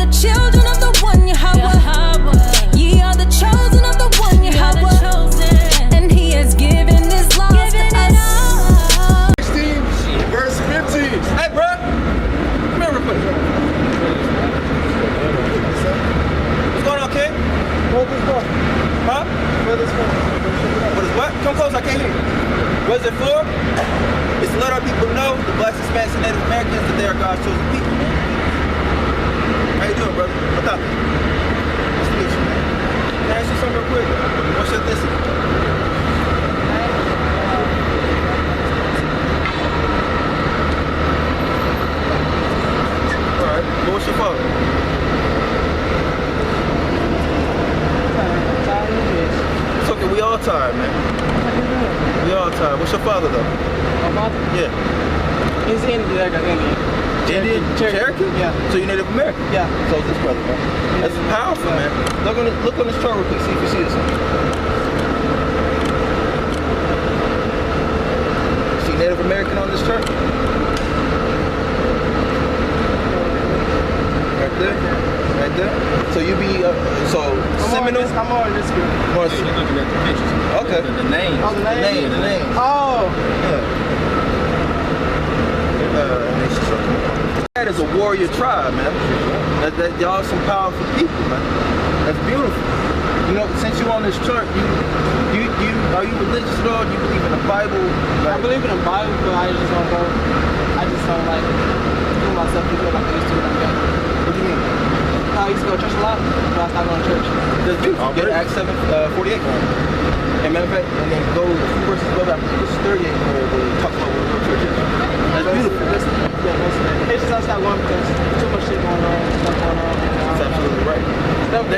the children of the one Yahweh. Ye are the chosen of the one Yahweh. And he has given this law to us. 16, verse 15. Hey, bro. Come here real quick. What's going on, kid? Where's this for? Huh? Where's this for? What is what? Come close, I can't hear you. What is it for? It's to let our people know, the Blacks, Hispanics, and Native Americans, that they are God's chosen people, man. How you doing, brother? What's up? Nice to meet you, man. Can I ask you something real quick? What's your ethnicity? Alright, but what's your father? It's okay, we all tired, man. We all tired. What's your father, though? My father? Yeah. He's Indian. Indian? Cherokee? Yeah. So you're Native American? Yeah. So is this brother, man. That's powerful, man. Look on this chart real quick, see if you see this one. See Native American on this chart? Right there? Right there? So you be, Seminole? I'm on this group. You're looking at the pictures. Okay. The names. Oh, the name? The name. Oh. Yeah. That is a warrior tribe, man. That y'all some powerful people, man. That's beautiful. You know, since you on this chart, are you religious at all? Do you believe in the Bible? I believe in the Bible, but I just don't go. I just don't like do myself to feel like I used to when I'm young. What do you mean? I used to go to church a lot, but I stopped going to church. That's beautiful. Get Acts 7:48 going. And matter of fact, and then go a few verses go back to verse 38 where they talk about what church is. That's beautiful. It's just I stopped going because too much shit going on, stuff going on. That's absolutely right.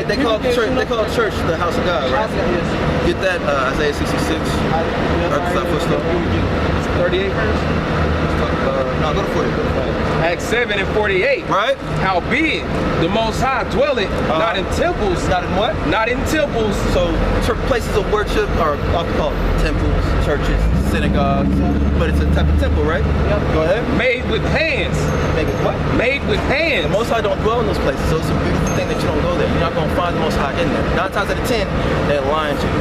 They call the church. They call church the house of God, right? Yes. Get that Isaiah 66. Arkansas footstool. 38 verse. No, go to 40. Acts 7:48. Right? Howbeit, the Most High dwelleth not in temples. Not in what? Not in temples. So places of worship are often called temples, churches, synagogues, but it's a type of temple, right? Yep. Go ahead. Made with hands. Make it what? Made with hands. The Most High don't dwell in those places, so it's a beautiful thing that you don't go there. You're not going to find the Most High in there. 9 times out of 10, they're lying to you.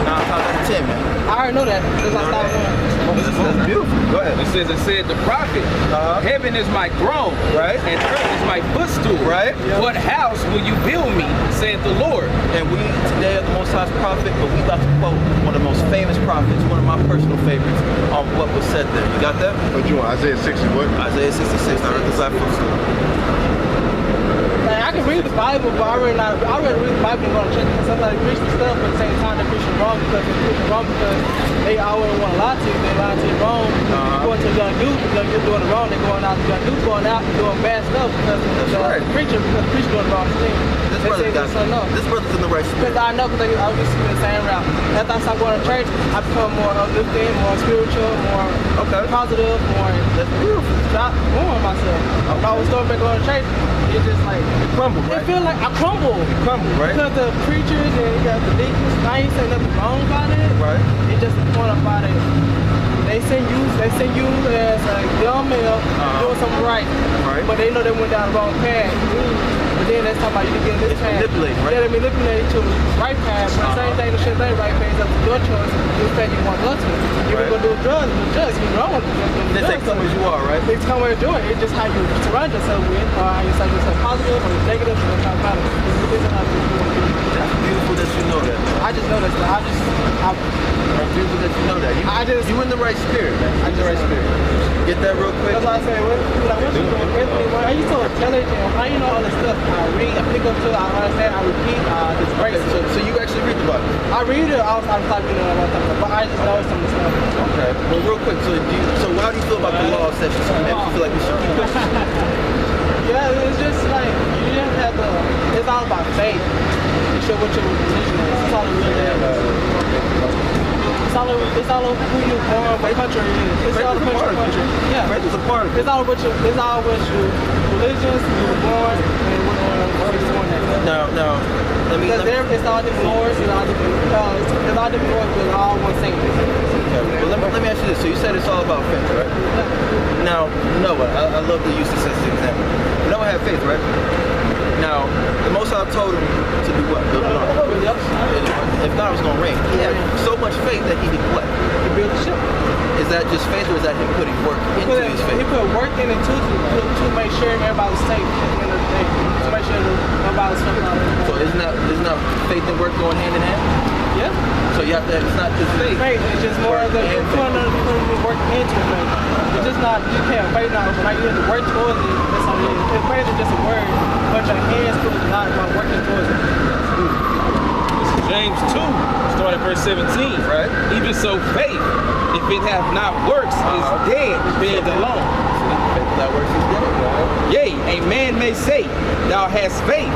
9 times out of 10, man. I already know that. Because I stopped going. That's beautiful. Go ahead. It said the prophet, heaven is my throne, Right. and earth is my footstool. Right. What house will you build me, saith the Lord? And we today are the Most High's prophet, but we about to quote one of the most famous prophets, one of my personal favorites, on what was said there. You got that? What you want? Isaiah 60 what? Isaiah 66. I heard this last footstool. Like, I can read the Bible, but I read the Bible and go to church. Sometimes they preach the stuff, but at the same time they're preaching wrong because they always want to lie to you. They lie to you wrong. You go to a young dude, you're doing it wrong. They're going out, the young dude's going out and doing bad stuff because the preacher doing the wrong thing. This brother's in the right spirit. Because I know, because I was just in the same route. After I stopped going to church, I become more uplifting, more spiritual, more positive, more. That's beautiful. Stop going myself. If I was going back going to church, it's just like crumble, right? It feel like I crumble. You crumble, right? Because the preachers and you got the deacons, I ain't saying nothing wrong about it. Right. It's just the point about it. They send you as a young male doing something right. Right. But they know they went down the wrong path. But then that's talking about you to get in this path. Manipulating, right? Yeah, they manipulate you to the right path. But same thing, the shit ain't right path. It's up to your choice. You think you want to go to. If you're going to do drugs, do drugs. If you're wrong with drugs, They take come as you are, right? they come where you're doing. It's just how you surround yourself with, or how you surround yourself positive or negative, or something like that. It's how you want to be. That's beautiful that you know that. I just know that. That's beautiful that you know that. You in the right spirit, man. You in the right spirit. Get that real quick. That's why I say, what you doing? Are you so intelligent? How you know all this stuff? I read, I pick up to, I understand, I repeat, it's great. So you actually read the Bible? I read it outside of time, but I just know some of the stuff. Okay. Well, real quick, so how do you feel about the law session? So maybe you feel like we should keep pushing? Yeah, it's just like, you just have to, it's all about faith. You show what your religion is. It's all it really is. It's all over who you born, what country it is. It's all about your country. Yeah. Faith is a part of it. It's all about your religions, you were born, and what you're doing next. Now, It's all different lords, it's all different lords, but all one saint. Well, let me ask you this. So you said it's all about faith, right? Now, Noah, I love to use this as an example. Noah had faith, right? The Most High told him to do what? Build an ark. Yep. If not, it was going to rain. He had so much faith that he did what? He built the ship. Is that just faith, or is that him putting work into his He faith? put work in it to make sure everybody was safe at the end of the day. To make sure nobody was fucking out of it. So isn't that faith and work going hand in hand? Yeah. So you have to, it's not just faith. Faith is just more of the putting work into it. It's just not, you can't faith now, but like you have to work towards it. That's all it is. If faith is just a word, but your hands put a lot about working towards it. This is James 2, starting at verse 17. Right. Even so, faith, if it hath not works, is dead, dead alone. Faith without works is dead. Yea, a man may say, thou hast faith,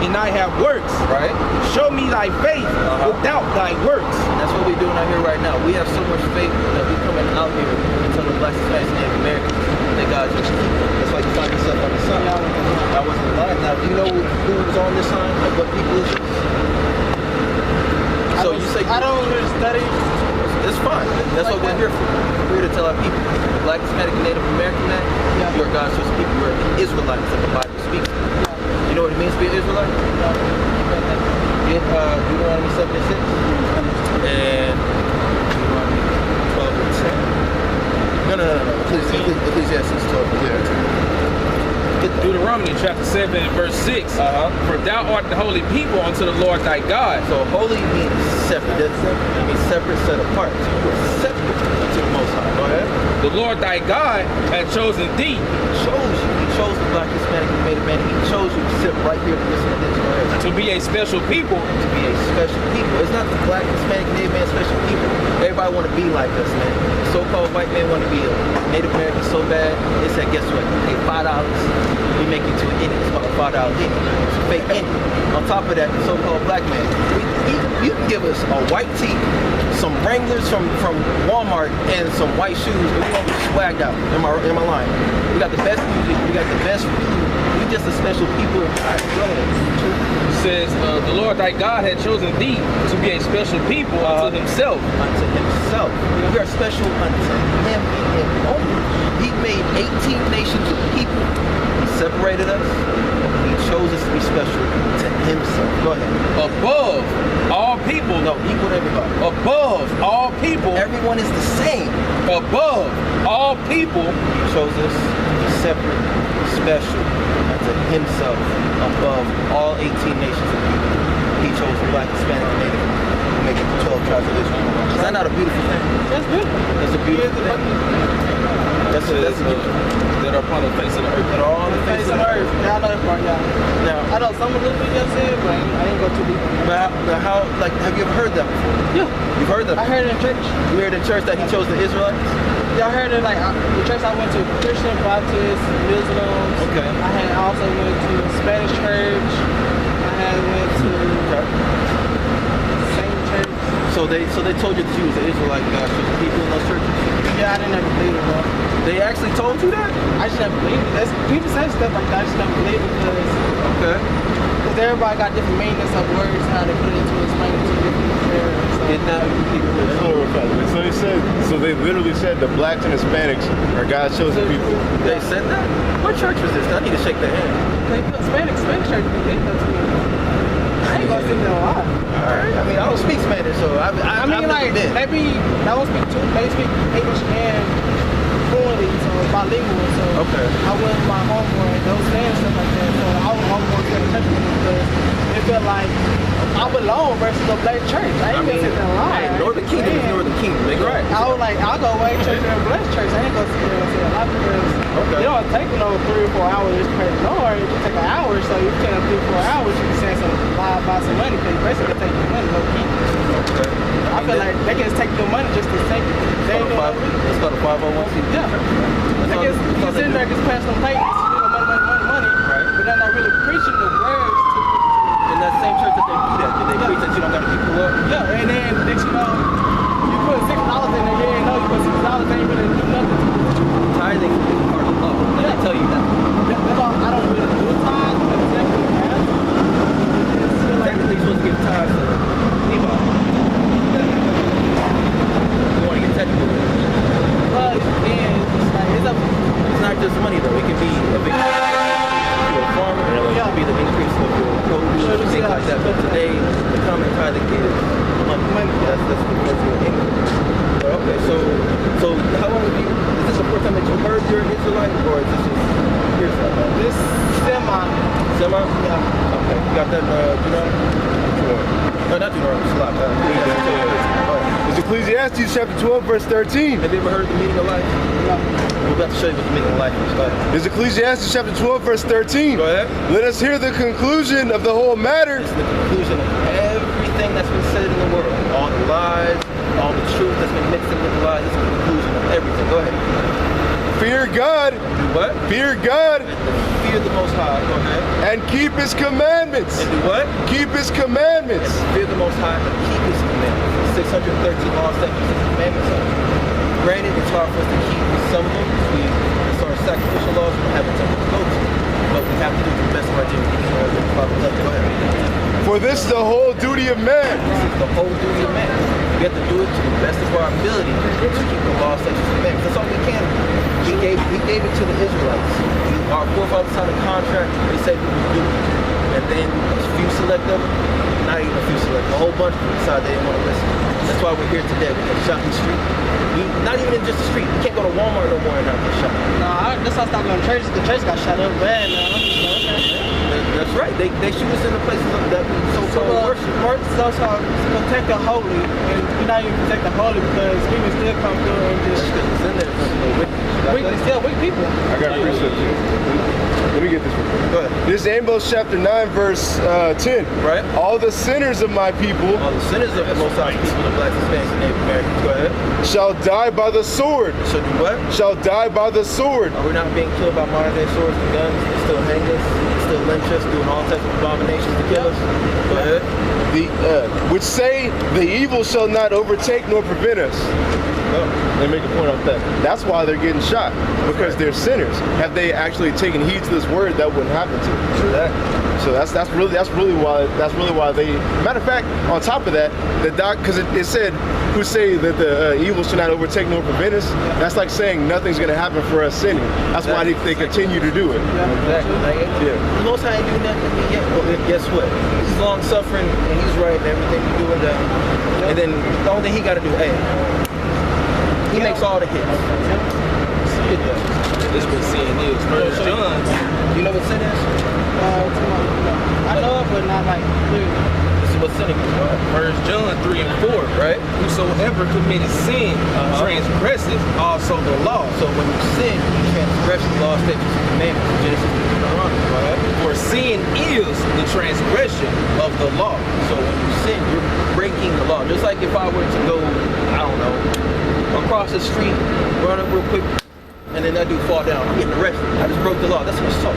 and I have works. Right. Show me thy faith without thy works. And that's what we're doing out here right now. We have so much faith that we're coming out here and telling the Blacks, Hispanics, and Native Americans that God just keep them. That's why you find yourself on the sign. I wasn't alive. Now, do you know who was on this sign? Like what people is? So you say I don't really study. it's fine. That's what we're here for. We're here to tell our people. The Black, Hispanic, and Native American man, you are God's chosen people. You are the Israelites that the Bible speaks. You know what it means to be an Israelite? Get Deuteronomy 7 and 6 and Deuteronomy 12 and 10. No. Ecclesiastes 12 and 10. Get that. Deuteronomy chapter 7 and verse 6. For thou art the holy people unto the Lord thy God. So holy means separate. It means separate, set apart. So you are separate to the Most High. Go ahead. The Lord thy God hath chosen thee. He chose you. He chose the Black, Hispanic, and Native man. He chose you to sit right here to listen to this. Go ahead. To be a special people. To be a special people. It's not the Black, Hispanic, Native man special people. Everybody want to be like us, man. So-called white man want to be a Native American so bad. They said, guess what? Pay $5. We make you to an Indian. It's called a $5 Indian. It's a fake Indian. On top of that, the so-called black man. You can give us a white tee, some Wranglers from Walmart, and some white shoes, and we're gonna be swagged out. Am I lying? We got the best music. We got the best food. We just a special people. All right, go ahead. It says, the Lord thy God had chosen thee to be a special people unto himself. Unto himself. We are special unto him and him only. He made 18 nations of people. He separated us. He chose us to be special to himself. Go ahead. Above all people. No, equal to everybody. Above all people. Everyone is the same. Above all people. He chose us to be separate, special unto himself above all 18 nations of people. He chose the Black, Hispanic, and Native to make it the 12 tribes of Israel. Is that not a beautiful thing? That's good. That's a beautiful thing. That's a beautiful that are upon the face of the earth. That are all on the face of the earth. Yeah, I know that part, yeah. Now, I know some of the videos you said, but I didn't go too deep. but how, like, have you ever heard that before? Yeah. You've heard that? I heard it in church. You heard in church that he chose the Israelites? Yeah, I heard it like the church I went to, Christian, Baptist, Muslims. Okay. I also went to Spanish church. I went to same church. So they told you that you was an Israelite, God chose the people in those churches? Yeah, I didn't ever believe it, bro. They actually told you that? I just never believed it. People say stuff like that. I just never believe it Okay. because everybody got different meanings of words, how they put it to explain it to different areas. So they said, so they literally said the blacks and Hispanics are God's chosen people. They said that? What church was this? I need to shake their hand. Spanish church believe that to me. I ain't gonna sit there a lot. Alright. I mean, I don't speak Spanish, so I've never like been. maybe I don't speak too. They speak English and fluently, so bilingual. So Okay. I went with my homeboy, those fans stuff like that. So I was homeboy to the church with them because it felt like I belong versus a black church. I ain't gonna sit there and lie. Hey, Northern Kingdom is Northern Kingdom. They right. I was like, I'll go away church and bless church. I ain't gonna sit there and say a lot because Okay. you don't take no 3 or 4 hours to pray the Lord. It just take an hour, so you can 3 or 4 hours. You can send some buy some money because basically they take your money, no key. Okay. I feel like they can just take your money just to take it. They ain't doing nothing. It's called a 501c. Yeah. They just sitting there just passing them plates, money. Right. But they're not really preaching the words to In that same church that they do that, they preach that you don't got to people up. yeah, and then next you know, you put $6 in there, you ain't know you put $6, they ain't really do nothing. Tithing is part of the law. They tell you that. That's all, I don't really do time, but it's definitely bad. Technically, you're supposed to give tithes to Levi. You want to get technical. But then, it's like, It's not just money though. It can be a big got that, no, not Deuteronomy, Salak. It's Ecclesiastes chapter 12, verse 13. Have you ever heard of the meaning of life? No. We're about to show you what the meaning of life is. Go ahead. It's Ecclesiastes chapter 12, verse 13. Go ahead. Let us hear the conclusion of the whole matter. It's the conclusion of everything that's been said in the world. All the lies, all the truth that's been mixed in with the lies. It's the conclusion of everything. Go ahead. Fear God. Do what? Fear God. Fear the Most High. Go ahead. And keep His commandments. And do what? Keep His commandments. And fear the Most High and keep His commandments. 613 laws, statutes, and commandments. Granted, it's hard for us to keep some of them. As far as sacrificial laws, we don't have a temple to go to. But we have to do the best of our duty. Go ahead. For this is the whole duty of man. This is the whole duty of man. We have to do it to the best of our ability to keep the law, statutes, and commandments. That's all we can do. He gave it to the Israelites. Our forefathers signed a contract. They said we would do it. And then a few select them, not even a few select, a whole bunch of them decided they didn't want to listen. That's why we're here today. We get shot in the street. Not even in just the street. We can't go to Walmart no more and not get shot. Nah, that's why I stopped going to church. The church got shot up bad now. That's right. They shoot us in the places that we so-called worship. First, it's also protect the holy, and we're not even protect the holy because people still come through and just. It's in there. We're still weak people. I got a precept here. Let me get this one. Go ahead. This is Amos chapter 9, verse 10. Right. All the sinners of my people All the sinners of the Most High people, the blacks, Hispanics, and Native Americans. Go ahead. shall die by the sword. So do what? Shall die by the sword. Are we not being killed by modern day swords and guns? They still hang us, they still lynch us, doing all types of abominations to kill us. Go ahead. Which say the evil shall not overtake nor prevent us. They make a point off that. That's why they're getting shot, because they're sinners. Have they actually taken heed to this word, that wouldn't happen to them. So that's really why they. Matter of fact, on top of that, because it said, who say that the evil should not overtake nor prevent us. That's like saying nothing's gonna happen for us sinning. That's why they continue to do it. Exactly. Yeah. The Most High ain't do nothing to me yet. Well, guess what? He's long suffering and he's right in everything we do and that. And then the only thing he gotta do, hey, he makes all the hits. It does. This is what sin is. First John. You know what sin is? I know it, but not like clearly. This is what sin is. First John 3 and 4, Right? whosoever committed sin transgresses also the law. So when you sin, you transgress the law, statutes, and commandments. Genesis and Deuteronomy, right? For sin is the transgression of the law. So when you sin, you're breaking the law. Just like if I were to go, I don't know, across the street, run up real quick, and then that dude fall down, I'm getting arrested. I just broke the law. That's an assault.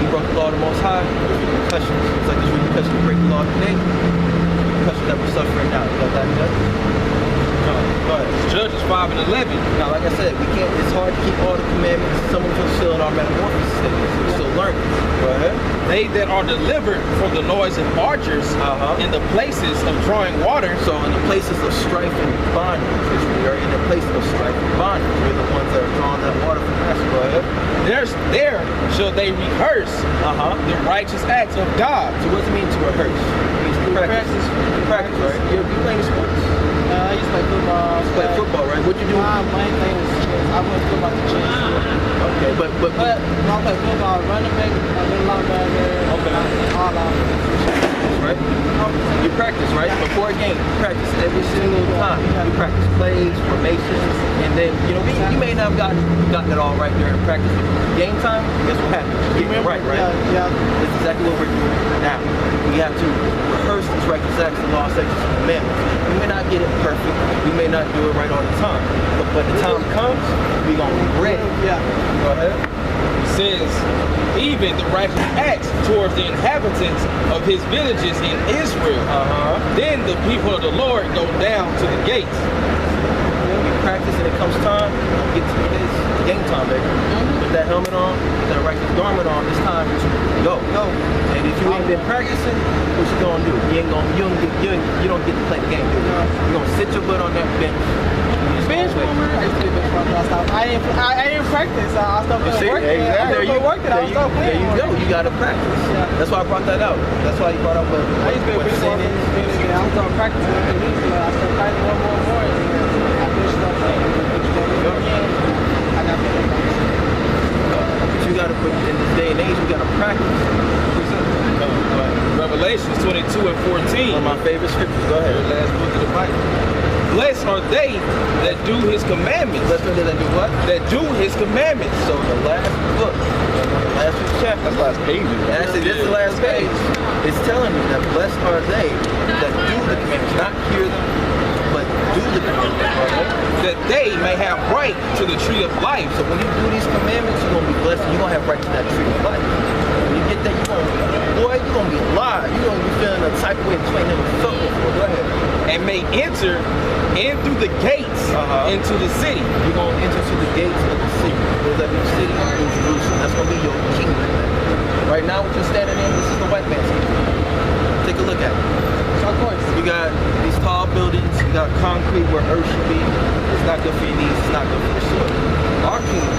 You broke the law of the Most High, there's repercussions. It's like there's repercussions to break the law today, repercussions that we're suffering now. You got that? Go ahead. Judges 5 and 11. Now, like I said, we can't. It's hard to keep all the commandments. Some of them are still in our metamorphosis stages. We're still learning. Go ahead. They that are delivered from the noise of archers in the places of drawing water. So in the places of strife and bondage, which we are in the place of strife and bondage, we're the ones that are drawing that water from us. Go ahead. There shall they rehearse the righteous acts of God. So what does it mean to rehearse? It means to practice. Practice, right? You playing sports? I used to play football. You play football, right? What'd you do? My main thing was I went to football to change. Okay, but When I play football, running back, I did a lot of that. All out. right? You practice, right? Before a game, you practice every single time. You practice plays, formations, and then, you know, you may not have gotten it all right during practice. Game time, guess what happens? You get it right? Yeah. That's exactly what we're doing now. We have to rehearse these righteous acts, the law, statutes, and commandments. We may not get it perfect. We may not do it right all the time. But when the time comes, we're going to be ready. Yeah. Go ahead. Says, even the righteous acts towards the inhabitants of his villages in Israel. Then the people of the Lord go down to the gates. We practice and it comes time, get to this game time, baby. Put that helmet on, put that righteous garment on, it's time to go. And if you ain't been practicing, what you gonna do? You don't get to play the game, do you? You're gonna sit your butt on that bench. Bench warmer. I didn't practice. I stopped working. There you go. You gotta practice. That's why I brought that out. That's why you brought up I used to be a bench warmer. I was on practice. I started practicing more. I finished up again. I got better. But you gotta put in this day and age, you gotta practice. Revelations 22 and 14. One of my favorite scriptures. Go ahead. Last book of the Bible. Blessed are they that do his commandments. Blessed are they that do what? That do his commandments. So the last book, the last chapter. That's last page. Actually, this is the last page. It's telling you that blessed are they that do the commandments, not hear them, but do the commandments. That they may have right to the tree of life. So when you do these commandments, you're gonna be blessed and you're gonna have right to that tree of life. When you get that, you're gonna be alive. You're gonna be feeling a type of way that you ain't never felt before. Go ahead. And may enter in through the gates into the city. You're gonna enter through the gates of the city. What does that mean? City in Jerusalem. That's gonna be your kingdom. Right now, what you're standing in, this is the white man's kingdom. Take a look at it. Of course. You got these tall buildings, you got concrete where earth should be. It's not good for your knees, it's not good for your soul. Our kingdom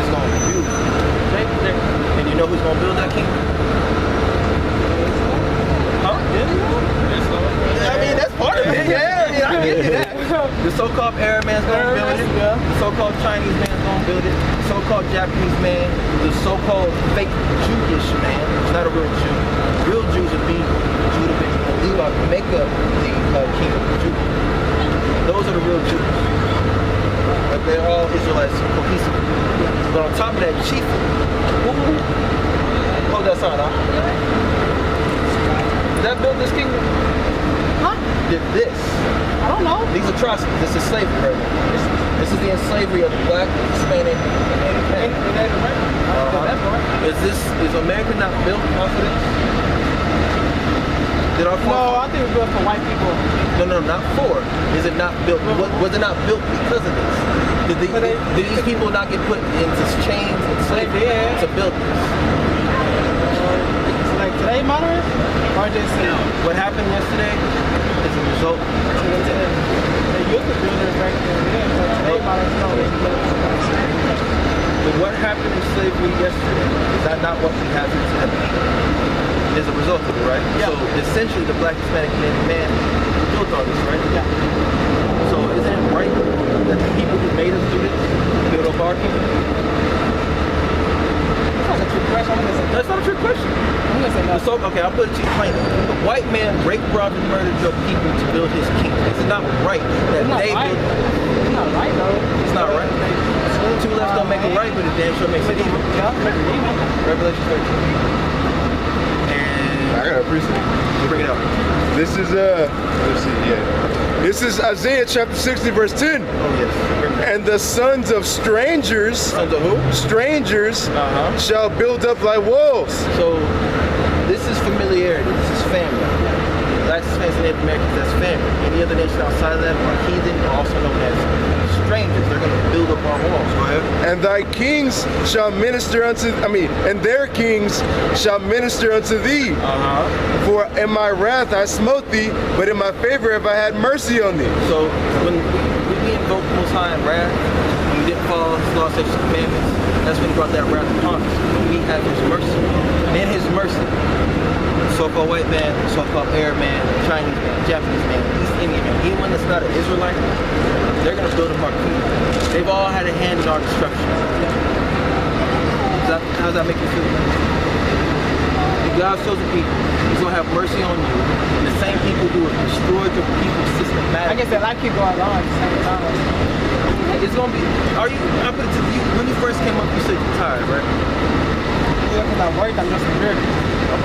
is going to be beautiful. And you know who's going to build that kingdom? Huh? I mean, that's part of it. Yeah, I get you that. The so-called Arab man's going to build it. The so-called Chinese man's going to build it. The so-called Japanese man. The so-called fake Jewish man. It's not a real Jew. Real Jews would be Judah, and Levi make up the kingdom of Judah. Those are the real Jews. But they're all Israelites cohesive. But on top of that, chief, hold that sign, huh? Did that build this kingdom? Huh? Did this? I don't know. These atrocities. This is slavery right now. This is the enslavery of the black, Hispanic, and Native American. Is America not built off of this? No, I think it's built for white people. No, not for. Is it not built? Was it not built because of this? Did these people not get put into chains and slavery to build this? So like today modern? Or just What happened yesterday is a result. they used to builders back then, but today modern But what happened in slavery yesterday is that not what we have here today? Is a result of it, right? Yeah. So essentially the black, Hispanic, Native man built on this, right? Yeah. So isn't it right that the people who made us do this build up our kingdom? That's not a trick question. I'm gonna say That's not a trick question. I'm gonna say no. So, okay, I'll put it to you plainly. The white man raped, robbed, and murdered your people to build his kingdom. It's not right that It's not they right. build. It's not right though. It's not right. Two left don't make it right, but it damn sure makes it evil. Yeah, make it evil. Revelation 13. I got a precept. Bring it up. This is let's see, yeah. This is Isaiah chapter 60, verse 10. Oh yes. Bring it up. And the sons of strangers, Sons of who? strangers Uh-huh. shall build up thy walls. So this is familiarity. This is family. Blacks, Hispanics, and Native Americans, that's family. Any other nation outside of that are heathen, also known as strangers. They're going to build up our walls. Go ahead. And thy kings shall minister and their kings shall minister unto thee. Uh-huh. For in my wrath I smote thee, but in my favor have I had mercy on thee. So when we invoke the Most High in wrath, when we didn't follow His law, statutes, and commandments, that's when He brought that wrath upon us. When we have His mercy. And in His mercy, so-called white man, so-called Arab man, Chinese man, Japanese man, East Indian man, anyone that's not an Israelite, they're going to build up our kingdom. They've all had a hand in our destruction. How does that make you feel? God's chosen people, He's going to have mercy on you. And the same people who have destroyed your people systematically. I guess that life keep going on at the same time. It's going to be, I put it to you, when you first came up, you said you're tired, right? Yeah, because I worked, I'm just a miracle.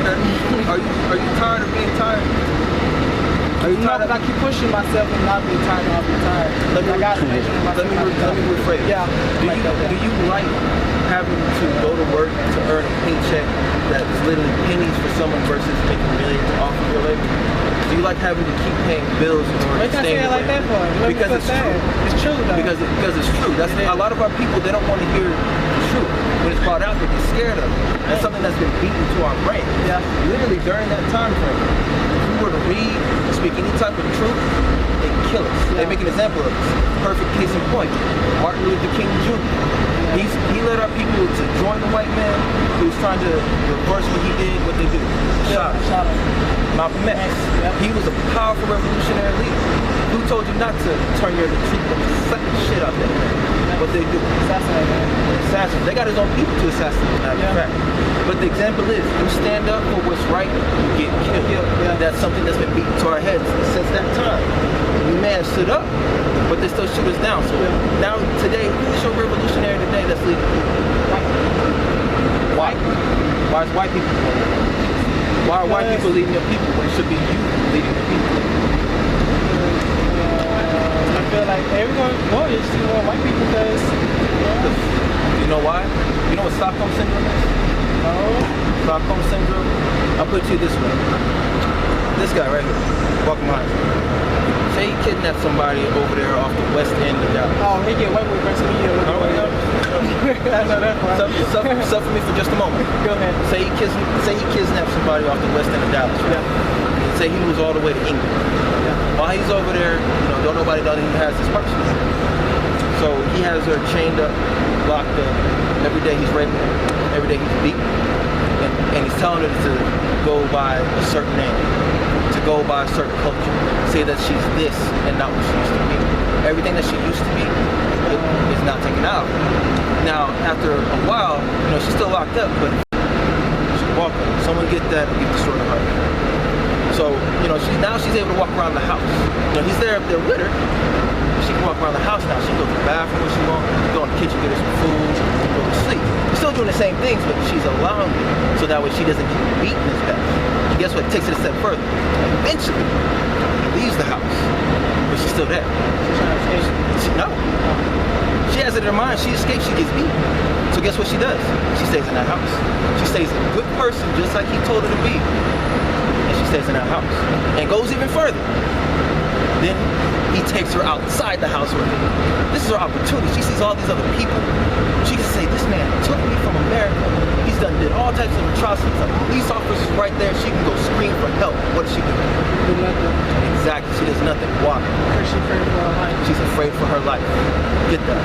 Are you tired of being tired? Are you tired? I keep pushing myself and not being tired, not being tired. Let me rephrase. Yeah. Do you like having to go to work to earn a paycheck that's literally pennies for someone versus making millions off of your labor? Do you like having to keep paying bills in order to stay in the like that for? Because it's true. It's true though. Because it's true. That's a lot of our people. They don't want to hear the truth. When it's brought out, they get scared of it. That's something that's been beaten to our brain. Yeah. Literally during that time frame, if we were to read and speak any type of truth, they kill us. Yeah. They make an example of us. Perfect case in point. Martin Luther King Jr. He led our people to join the white man who was trying to reverse what he did, what they do. Shot him. Malcolm X. Yep. He was a powerful revolutionary leader. Who told you not to turn your other cheek and suck the shit out there? What they do. Assassinate. Assassinate. They got his own people to assassinate, matter of fact. But the example is, you stand up for what's right, you get killed. Yeah. That's something that's been beaten to our heads since that time. You may have stood up, but they still shoot us down. So now, today, who's your revolutionary today that's leading people? Why? Why is white people? Why are white people leading your people when it should be you leading the people? I feel like everyone is more white people because You know why? You know what Stockholm syndrome is? no. Stockholm syndrome? I'll put it to you this way. This guy right here, walking behind you. Say he kidnapped somebody over there off the west end of Dallas. Oh, he get white boy versus me. I know that part. Suffer me for just a moment. Go ahead. Say he kidnapped somebody off the west end of Dallas, right? Say he moves all the way to England. While he's over there, don't nobody know that he has this person. So he has her chained up, locked up. Every day he's raping her. Every day he's beating her. And he's telling her to go by a certain name, to go by a certain culture, say that she's this and not what she used to be. Everything that she used to be is not taken out. Now, after a while, she's still locked up, but she's walking. Someone get that and get destroyed her heart. So, she's able to walk around the house. He's there up there with her. She can walk around the house now. She can go to the bathroom when she wants, go in the kitchen, get her some food, go to sleep. She's still doing the same things, but she's allowing it so that way she doesn't get beaten as bad. And guess what? It takes it a step further. Eventually, he leaves the house, but she's still there. No. She has it in her mind. She escapes. She gets beat. So guess what she does? She stays in that house. She stays a good person, just like he told her to be. And she stays in that house and goes even further. Then he takes her outside the house with him. This is her opportunity. She sees all these other people. She can say, this man took me from America. He's did all types of atrocities. A police officer's right there. She can go scream for help. What does she do? Do nothing. Exactly. She does nothing. Why? Because she's afraid for her life. She's afraid for her life. Get that.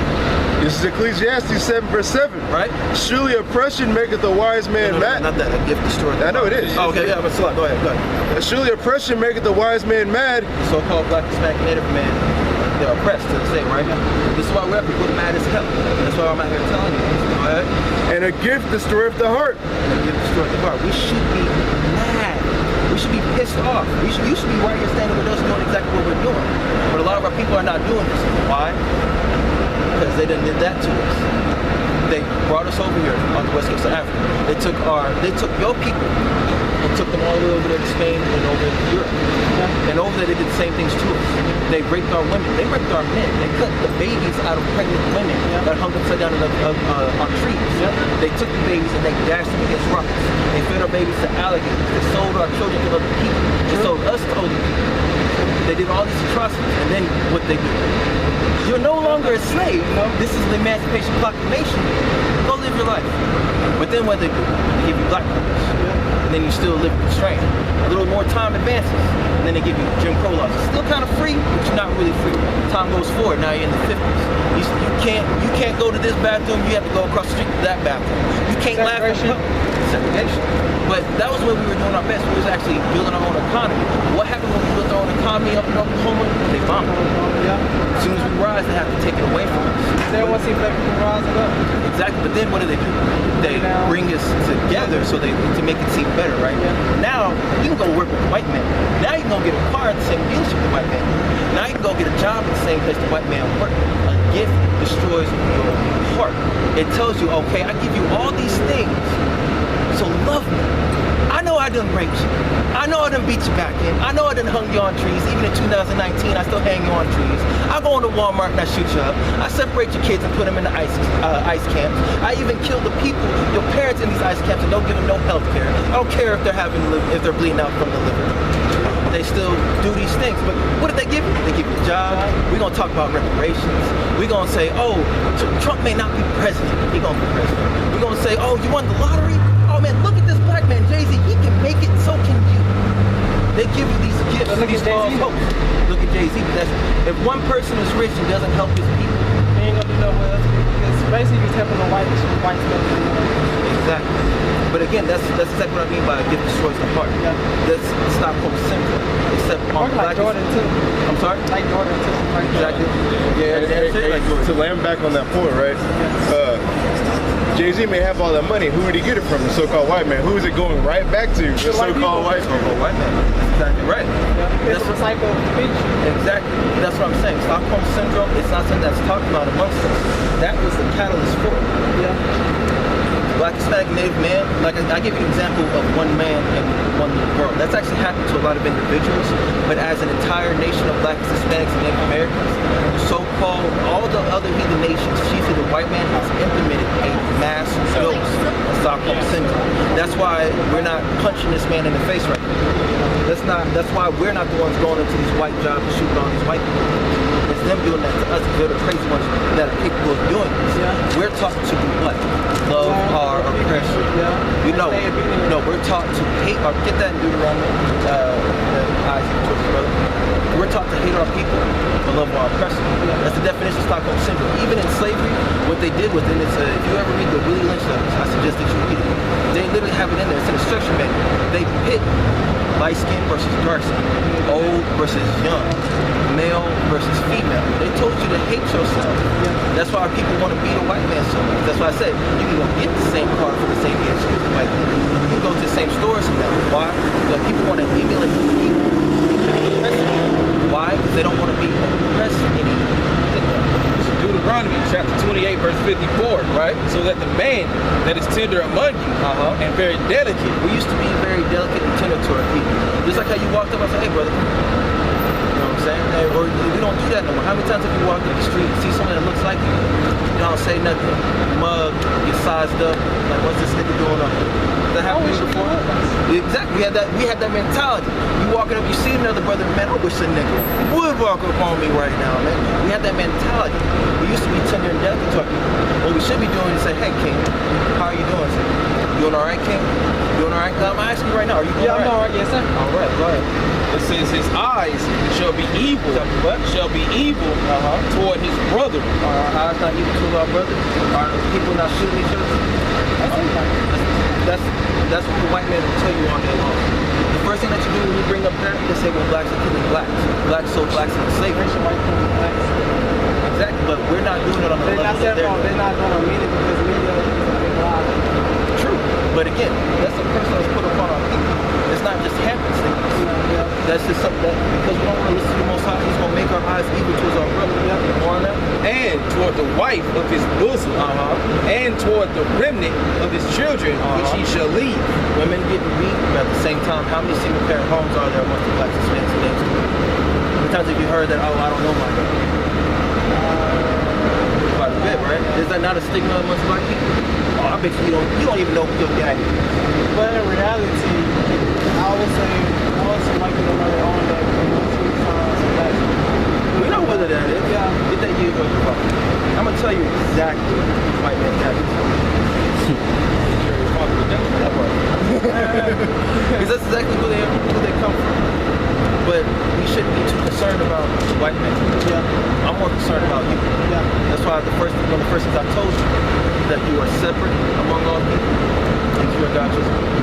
This is Ecclesiastes 7:7. Right? Surely oppression maketh a wise man mad. Not that. A gift destroyed the I know it is. Oh, okay, yeah, but slow. Go ahead. Surely oppression maketh a wise man mad. So-called black, Hispanic, Native man, they're oppressed to the same, right? This is why we're people mad as hell. That's why I'm out here telling you. Go ahead. And a gift destroyeth the heart. And a gift destroyed the heart. We should be mad. We should be pissed off. You should be right here standing with us doing exactly what we're doing. But a lot of our people are not doing this. Why? Because they done did that to us. They brought us over here on the west coast of Africa. They took your people and took them all the way over there to Spain and over to Europe. And over there they did the same things to us. They raped our women. They raped our men. They cut the babies out of pregnant women that hung upside down on trees. They took the babies and they dashed them against rocks. They fed our babies to alligators. They sold our children to other people. They sold us to other people. They did all these atrocities. And then what they do? You're no longer a slave. This is the Emancipation Proclamation. Go live your life. But then what they do? They give you black carders. And then you still live constrained. A little more time advances. And then they give you Jim Crow laws. It's still kind of free, but you're not really free. Time goes forward. Now you're in the 50s. You can't go to this bathroom. You have to go across the street to that bathroom. You can't laugh at segregation. But that was when we were doing our best. We was actually building our own economy. What happened when we built our own economy up in Oklahoma? They bombed it. As soon as we rise, they have to take it away from us. They want to see black people rising up. Exactly. But then what do? They bring us together to make it seem better, right? Now you can go work with the white man. Now you can go get a car at the same dealership with the white man. Now you can go get a job at the same place the white man worked. A gift destroys your heart. It tells you, okay, I give you all these things, so love me. I know I done raped you. I know I done beat you back in. I know I done hung you on trees. Even in 2019, I still hang you on trees. I go into Walmart and I shoot you up. I separate your kids and put them in the ice camps. I even kill the people, your parents in these ice camps, and don't give them no health care. I don't care if they're bleeding out from the liver. They still do these things. But what did they give you? They give you a job. We're going to talk about reparations. We're going to say, oh, Trump may not be president. He's going to be president. We're going to say, oh, you won the lottery? Oh, man, look at this black man, Jay-Z. He can make it, so can you. They give you these gifts. Look at Jay-Z. Look at Jay-Z. If one person is rich and doesn't help his people, He ain't going to do no well. It's basically just helping the white stuff. exactly. But again, that's exactly what I mean by a gift destroys the heart. That's Stockholm syndrome. Except on Like Jordan, too. I'm sorry? Like Jordan, too. Like Exactly. Yeah, that's it. Like Jordan. To land back on that point, right? Jay-Z may have all that money. Who would he get it from? The so-called white man. Who is it going right back to? The so-called white man. So-called white man. That's exactly right. It's a recycle bitch. Exactly. That's what I'm saying. Stockholm syndrome, it's not something that's talked about amongst us. That was the catalyst for it. Yeah. Black, Hispanic, Native man, like I give you an example of one man and one world. That's actually happened to a lot of individuals, but as an entire nation of Blacks, Hispanics, and Native Americans, so-called all the other heathen nations, chiefly the white man has implemented a mass dose of Stockholm syndrome. That's why we're not punching this man in the face right now. That's why we're not the ones going into these white jobs and shooting on these white people. It's them doing that to us. They're the crazy ones that are capable of doing this. Yeah. We're taught to do what? Love our oppressor. Yeah. You know, we're taught to hate our, get that in Deuteronomy, we're taught to hate our people but love our oppressor. Yeah. That's the definition of Stockholm syndrome. Even in slavery, what they did with it is, if you ever read the Willie Lynch letters, I suggest that you read it. They literally have it in there. It's an instruction manual. They pit light skin versus dark skin, old versus young, male versus female. They told you to hate yourself. Yeah. That's why people want to beat a white man so much. That's why I said you can go get the same car for the same age as the white man. You can go to the same stores from them. Why? Because people want to emulate the people. Why? Because they don't want to be oppressed anymore. Deuteronomy chapter 28 verse 54, right? So that the man that is tender among you and very delicate. We used to be very delicate and tender to our people. Just like how you walked up and said, hey brother. You know what I'm saying? Hey, or we don't do that no more. How many times have you walked up the street and see someone that looks like you? You don't say nothing. Mug, get sized up. Like, what's this nigga doing up here? That happened before? Exactly. We had that mentality. You walking up, you see another brother, man, I wish a nigga would walk up on me right now, man. We had that mentality. We used to be tender and delicate to our people. What we should be doing is say, hey, King, how are you doing, sir? You doing all right, King? You doing all right? I'm asking you right now, are you doing all right? I'm all right, yes, sir. All right, go ahead. It says his eyes shall be evil. Shall be evil toward his brother. Are our eyes not evil to our brothers? Are people not shooting each other? That's what the white man will tell you all day long. The first thing that you do when you bring up that, they say, well, blacks are killing blacks. Blacks sold blacks into slavery. Exactly, but we're not doing it on the level that they're doing. They're not going to mean it because media is a big lie. True, but again, that's a curse that's put upon our people. It's not just happenstance. That's just something that, because we don't want to listen to the Most High, He's going to make our eyes evil towards our brother. We have to warn them. And toward the wife of his bosom, and toward the remnant of his children, which he shall leave. Women getting beat, but at the same time, how many single parent homes are there amongst the blacks, Hispanics, and Natives? How many times have you heard that, oh, I don't know my God? Quite a bit, right? Is that not a stigma amongst black people? Oh, I bet you don't even know who your daddy is. But in reality, I would say white people know their own dad. We know whether that is. Yeah. Get that year where you're from. I'm gonna tell you exactly what white man dad is. Because that's exactly who they come from. But we shouldn't be too concerned about the white man. Yeah. I'm more concerned about you. Yeah. That's why one of the first things I told you that you are separate among all people. And you are God's chosen.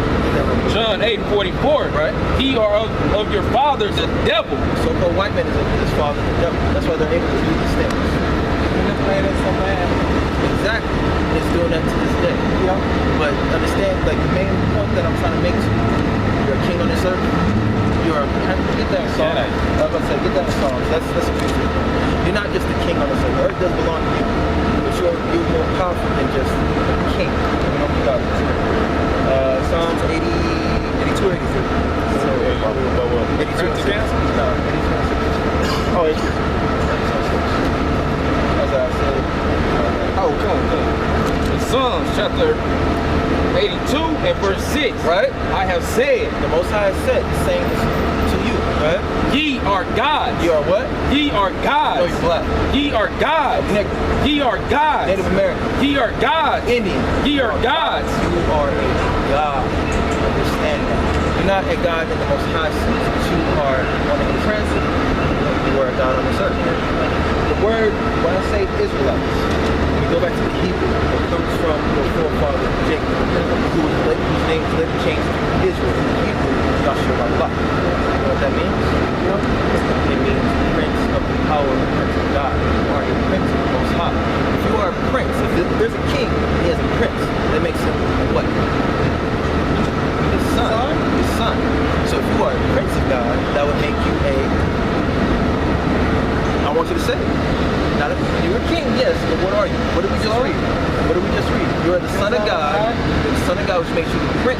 John 8:44, right? Ye are of your father the devil. So-called white man is of his father the devil. That's why they're able to do these things. Manipulated so bad. Exactly. It's doing that to this day. Yeah. But understand, like the main point that I'm trying to make to you, you're a king on this earth. You're get that song. I was about to say, get that song. That's a good thing. You're not just a king on this earth. The earth does belong to you. But you're more powerful than just a king. You know, God. Psalms 82 or 83. So, 82 or 6. No, 82 or 6. Oh, 82. As I said. Oh, come on. Psalms chapter 82 and verse 6, right? I have said, the Most High has said the same to you, right? Ye are gods. You are what? Ye are gods. No, you're black. Ye are gods. Nigga. Ye are gods. Native American. Ye are gods. Indian. Ye are gods. You are a God. Understand that. You're not a God in the Most High sense, but you are one of the transit. You are a God on this earth. The word, when I say Israelites, when you go back to the Hebrew, it comes from your forefather Jacob, whose name was later changed to Israel. In Hebrew, Yahshua Allah. You know what that means? It means Prince of the Power, Prince of God. You are a Prince of the Most High. If you are a prince, if there's a king, he has a prince.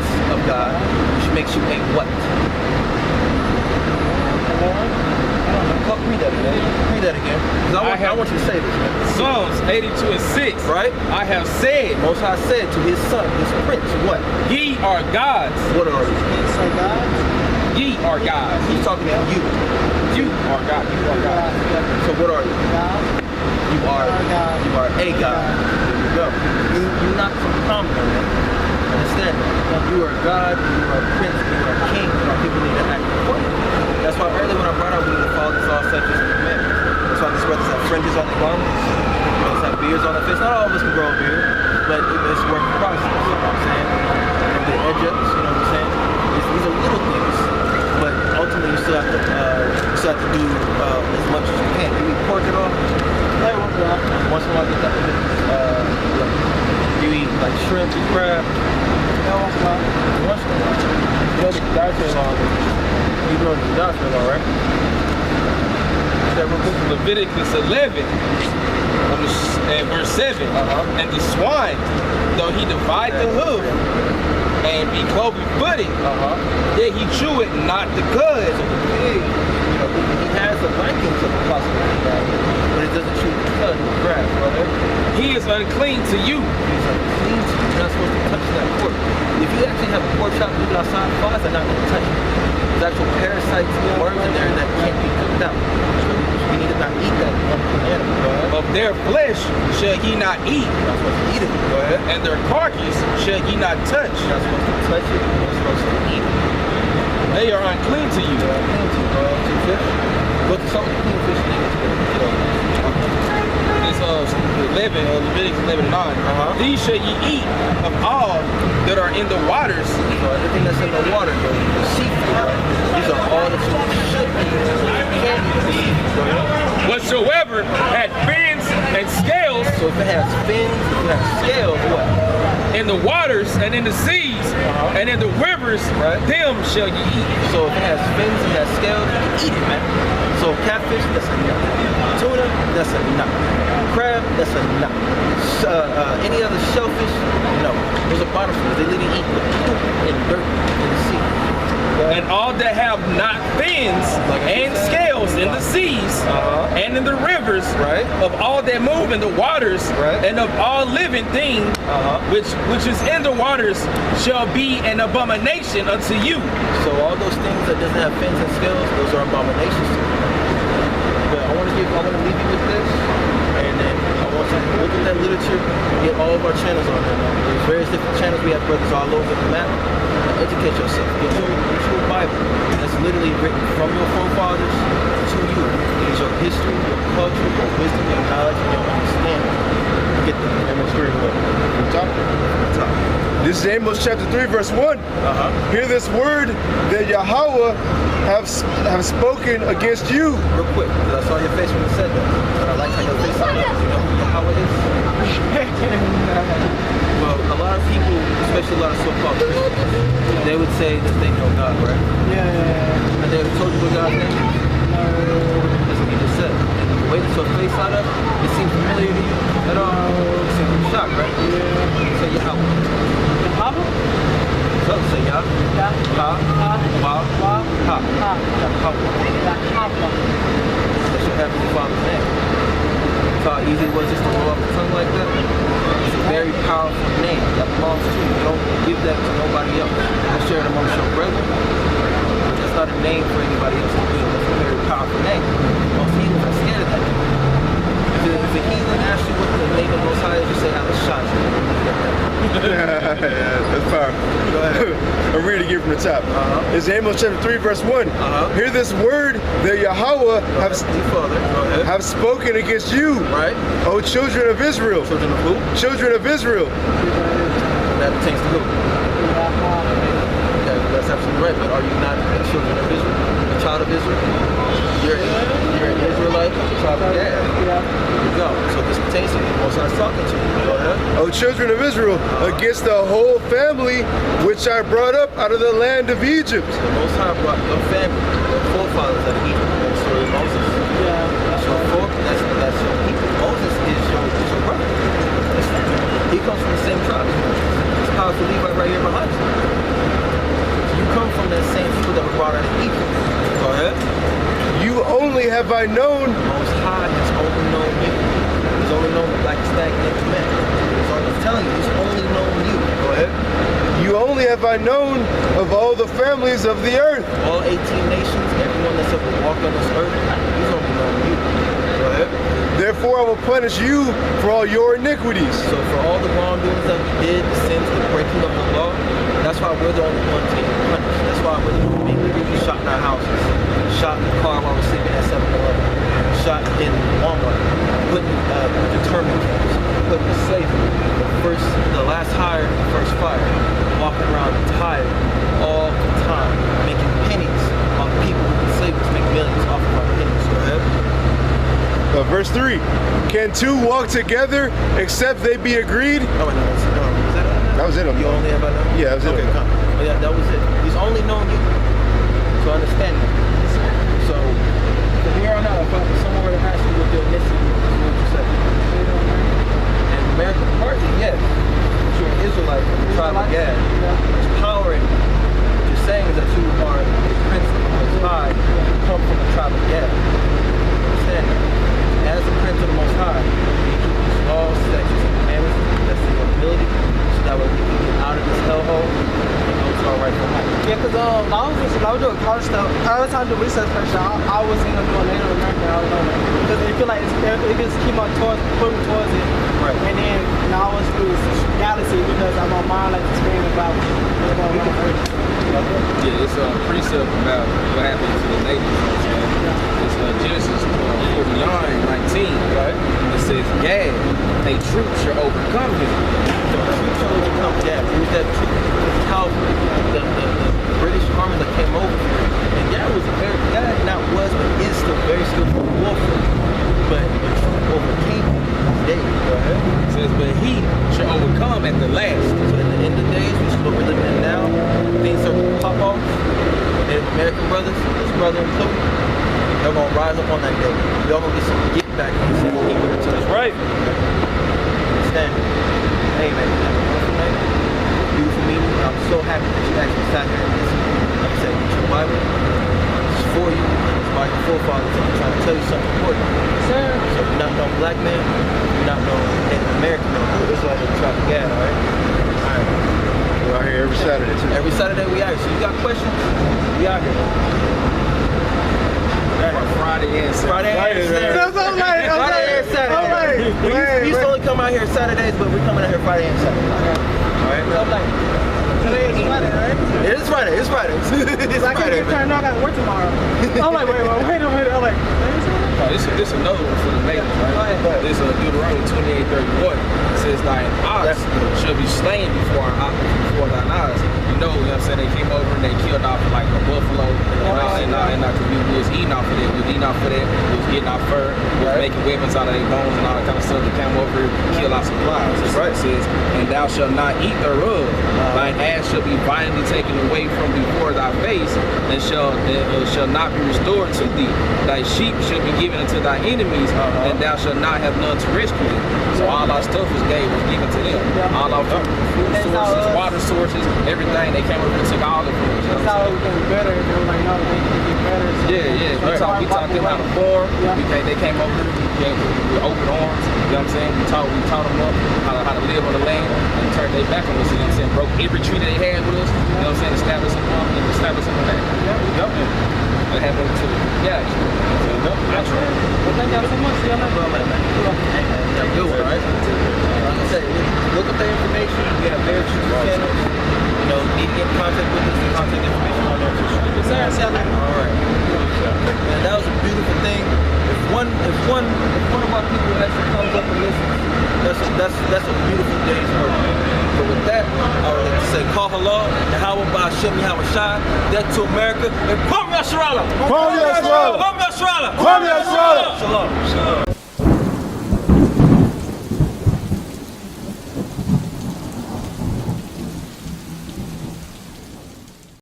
prince of God, which makes you a what? Read that again. Read that again. Because I want you to say this, man. Psalms 82:6. Right? I have said, Most High said to his son, his prince, what? ye are gods. What are you? Ye are gods. He's talking to you. You are God. You are God. So what are you? You are a God. There you go. You're not some commoner, man. Understand that? You are God, you are a prince, you are a king, you are people need to act accordingly. That's why earlier when I brought out we need to follow this all statutes and commandments. That's why these brothers have fringes on their garments, brothers have beards on their face. Not all of us can grow a beard, but it's a work in process, you know what I'm saying? And the edge ups, you know what I'm saying? These are little things, but ultimately you still have to do as much as you can. Do you eat pork at all? Once in a while get that. You eat like shrimp and crab? Once in a while. You know the dietary law. You know the dietary law, right? Leviticus 11 and verse 7. And the swine, though he divide the hoof and be cloven-footed, yet he chew it not the cud. So the pig, he has the liking to the possibility, but it doesn't chew the cud in the grass, brother. He is unclean to you. He's unclean to you. You're not supposed to touch that pork. If you actually have a pork chop leaving outside, flies are not going to touch it. There's actual parasites and worms in there that can't be cooked out. So you need to not eat that animal. Of their flesh shall ye not eat, You're not supposed to eat it. Go ahead. and their carcass shall ye not touch. You're not supposed to touch it. You're not supposed to eat it. They are unclean to you. You're unclean to fish. Go to some clean fish things. It's 11, Leviticus 11:9. These shall ye eat of all that are in the waters. So everything that's in the water, the seafood, right? These are all that you should eat. You can't eat the seafood. Go ahead. Whatsoever had fins and scales So if it has fins, if it has scales, what? in the waters and in the seas and in the rivers, Right. them shall ye eat. So if it has fins, it has scales, you can eat it, man. So catfish, that's a no. Tuna, that's a no. Crab, that's a no. Any other shellfish, no. Those are bottom feeders. They literally eat the poop and dirt in the sea. And all that have not fins and scales in the seas and in the rivers, Right. of all that move in the waters, Right. and of all living thing which is in the waters shall be an abomination unto you. So all those things that doesn't have fins and scales, those are abominations to you. But I want to leave you with this, and then I want you to look at that literature, get all of our channels on there. There's various different channels. We have brothers all over the map. Educate yourself. Get you a Bible that's literally written from your forefathers to you. It is your history, your culture, your wisdom, your knowledge, and your understanding. Get them. Demonstrate what? From top. Top. This is Amos chapter 3, verse 1. Hear this word that Yahweh have spoken against you. Real quick, because I saw your face when you said that. I like how your face lit up. You know who Yahweh is? Well, a lot of people, especially a lot of so-called Christians, they would say that they know God, right? Yeah. And they ever told you what God's name is? That's what you just said. And the way that your face lit up, it seems familiar to you at all? You seem shocked, right? Yeah. Say Yahweh. Yahweh? So say Yah. Yeah. Ha. Wa. Wa. Ha. Ha. Yahweh. Yahweh. That's your heavenly Father's name. That's how easy it was just to roll off the tongue like that. It's a very powerful name that belongs to you. You don't give that to nobody else. Don't share it amongst your brethren. That's not a name for anybody else to use. That's a very powerful name. Most heathens are scared of that name. If a heathen asks you what the name of the Most High is, you say Halashah. That's powerful. Go ahead. I'm reading again from the top. It's Amos chapter 3, verse 1. Hear this word that Yahweh have spoken against you, Right? O children of Israel. Children of who? Children of Israel. That pertains to who? Okay, that's absolutely right. But are you not a children of Israel? A child of Israel? You're an Israelite? A child of There you go. So this pertains to you. Most High's talking to you. Go ahead. O children of Israel, against the whole family which I brought up out of the land of Egypt. The Most High brought your family, your forefathers out of Egypt. That's the story of Moses. That's your that's your people. Moses is your brother. He comes from the same tribe as Moses. It's powerful Levite right here behind you. have I known. The Most High has only known you. He's only known the black stagnant man. So I'm telling you, he's only known you. Go ahead. You only have I known of all the families of the earth. All 18 nations, everyone that's ever walked on this earth, he's only known you. Go ahead. Therefore I will punish you for all your iniquities. So for all the wrongdoings that we did, the sins, the breaking of the law, that's why we're the only ones getting punished. That's why we're the ones being literally shot in our houses, shot in the car while we're sleeping at 7-Eleven, shot in Walmart, put in determined camps, put in slavery, the last hire, the first fire, walking around tired all the time, making pennies on people who enslaved us, make millions off of our pennies. Go ahead. Verse 3. Can two walk together except they be agreed? Oh, wait, no, is that it? That was it. You only have I known? Yeah, that was it. Okay, come. Oh, yeah, that was it. He's only known you. So understand that. So from here on out, if I somewhere that has to do with your ethnicity, what you say? And American partly, yes. But you're an Israelite from the tribe of Gad. There's power in you. What you're saying is that you are a prince of the Most High, you come from the tribe of Gad. Understand that. As a prince of the Most High, you keep these laws, statutes, and commandments, that's your ability, so that way we can get out of this hellhole and go to our rightful home. Yeah, because I was doing college stuff. I was trying to do research pressure. I was doing Native American. I don't know. Because it feel like it just keep on pulling towards it. Right. And then now I was through galaxy because I'm on mind like screaming about what's going on. Yeah, it's a precept about what happened to the natives. It's Genesis 49:19, right? It says, Gad, a troop shall overcome him. The troops shall overcome Gad. Who's that troop? Calvary. The British army that came over here. And Gad was, but is still very skillful in warfare. But the troop overcame him today. Go ahead. It says, but he shall overcome at the last. So in the end of days, which is what we're living in now, things are going to pop off. And American brothers, this brother included, they're going to rise up on that day. Y'all going to get some get back and some keep it to us. Right. Understand? Hey, man, have a wonderful night. Beautiful meeting. I'm so happy that you actually sat here and listened. Like I said, read your Bible. It's for you. It's by your forefathers. I'm trying to tell you something important. Sir. So if you're not no black man, you're not no Native American man. This is why they're trying to get, all right? All right. We're out here every Saturday too. Every Saturday we out here. So you got questions? We out here. Friday and Saturday. Friday and Saturday. We used to only come out here Saturdays, but we're coming out here Friday and Saturday. Alright? Today is Friday, right? It is Friday. It's Friday. It's I can't Friday, get turned on. I got to work tomorrow. I'm like, wait a minute. I'm like, This is another one for the natives, right? This is Deuteronomy 28:31. It says, thine ox shall be slain before thine eyes. You know what I'm saying? They came over and they killed off like a buffalo. And we was eating off of that. We was eating off of that. We was getting our fur. We was making weapons out of their bones and all that kind of stuff. They came over here, kill our supplies. That's right. It says, and thou shalt not eat thereof. Thine ass shall be violently taken away from before thy face, and shall not be restored to thee. Thy sheep shall be given unto thy enemies, and thou shalt not have none to rescue them. So all our stuff was given to them. All our food sources, water sources, everything. They came over and took all the food. that's how it was getting better. They were like, no, they can get better. So Yeah. We taught them how to farm. They came over with open arms. You know what I'm saying? We taught them up how to live on the land and turned their back on us. You know what I'm saying? Broke every tree they had with us. You know what I'm saying? Established them on that. Yep. What happened to natural. Well, thank y'all so much. See y'all later. That's good, right? Like I said, look up the information. We have various YouTube channels. You know, need to get in contact with us. The contact information on there. All right. Man, that was a beautiful thing. If one of our people actually comes up and listens, that's a beautiful day's work. But with that, I would like to say, call halal, and how about Shem Yahushai, death to America, and Kwam Yasharala! Kwam Yasharala! Kwam Yasharala! Kwam Yasharala! Shalom.